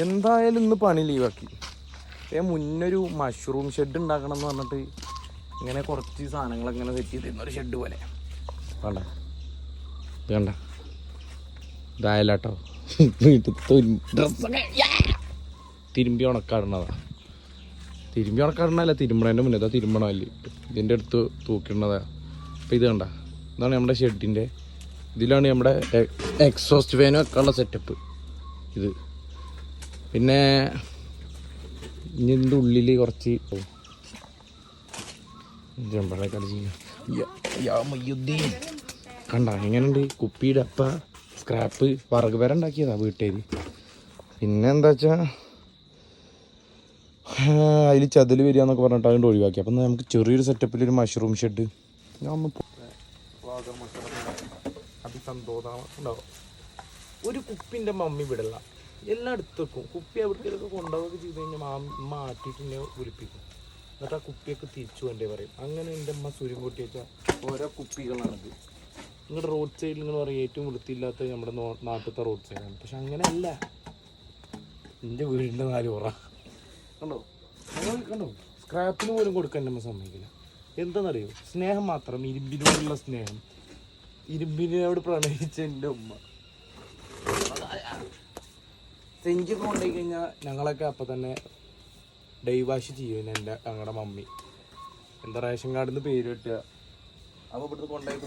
എന്തായാലും ഇന്ന് പണി ലീവാക്കി. മുന്നൊരു മഷ്റൂം ഷെഡ് ഉണ്ടാക്കണം എന്ന് പറഞ്ഞിട്ട് ഇങ്ങനെ കുറച്ച് സാധനങ്ങളൊക്കെ ഇങ്ങനെ സെറ്റ് ചെയ്തിരുന്ന ഒരു ഷെഡ് പോലെ വേണ്ട വേണ്ട ഇതായാലോ. ഡ്രസ്സൊക്കെ തിരുമ്പി ഉണക്കാടുന്നതാ. തിരുമ്പി ഉണക്കാടുന്നതല്ല, തിരുമ്പണതിൻ്റെ മുന്നേ തിരുമ്പണമല്ലേ ഇതിൻ്റെ അടുത്ത് തൂക്കിടുന്നതാ. അപ്പം ഇത് കണ്ട, ഇതാണ് നമ്മുടെ ഷെഡിൻ്റെ. ഇതിലാണ് നമ്മുടെ എക്സോസ്റ്റ് ഫാനും ഒക്കെ ഉള്ള സെറ്റപ്പ് ഇത്. പിന്നെ ഇതിൻ്റെ ഉള്ളിൽ കുറച്ച് കണ്ട എങ്ങനെയുണ്ട്. കുപ്പിയുടെ അപ്പ സ്ക്രാപ്പ് വറക് വരെ ഉണ്ടാക്കിയതാ വീട്ടുകാർ. പിന്നെ എന്താ വെച്ചാൽ അതിൽ ചതിൽ വരിക എന്നൊക്കെ പറഞ്ഞിട്ട് അതുകൊണ്ട് ഒഴിവാക്കി. അപ്പം നമുക്ക് ചെറിയൊരു സെറ്റപ്പിൽ ഒരു മഷ്റൂം ഷെഡ് ഉണ്ടാവും. ഒരു കുപ്പിൻ്റെ മമ്മി വിടല എല്ലാം എടുത്ത് വെക്കും. കുപ്പി എവിടേക്കൊക്കെ കൊണ്ടുപോകുകയൊക്കെ ചെയ്ത് കഴിഞ്ഞാൽ മാറ്റിയിട്ട് എന്നെ ഒലിപ്പിക്കും. എന്നിട്ട് ആ കുപ്പിയൊക്കെ തിരിച്ചു വേണ്ടേ പറയും. അങ്ങനെ എൻ്റെ അമ്മ സുരം കൊട്ടി വെച്ചാൽ ഓരോ കുപ്പികളാണിത്. നിങ്ങളുടെ റോഡ് സൈഡിൽ നിങ്ങൾ പറയും ഏറ്റവും വൃത്തിയില്ലാത്ത നമ്മുടെ നാട്ടിലത്തെ റോഡ് സൈഡാണ്. പക്ഷെ അങ്ങനെയല്ല, എൻ്റെ വീടിൻ്റെ 4 ഉറ കണ്ടോ. ഞങ്ങൾ കണ്ടോ സ്ക്രാപ്പിന് പോലും കൊടുക്കാൻ എൻ്റെ അമ്മ സമ്മതിക്കില്ല. എന്താണെന്നറിയോ, സ്നേഹം മാത്രം, ഇരുമ്പിനോടുള്ള സ്നേഹം. ഇരുമ്പിനോട് പ്രണയിച്ച എൻ്റെ ഉമ്മ സെഞ്ചൊക്കെ കൊണ്ടുപോയി കഴിഞ്ഞാൽ ഞങ്ങളൊക്കെ അപ്പം തന്നെ ഡൈവാഷ് ചെയ്യും. ഞങ്ങളുടെ മമ്മി എന്താ റേഷൻ കാർഡിൽ നിന്ന് പേര് കിട്ടുക. അപ്പോൾ ഇവിടുന്ന് കൊണ്ടുപോയി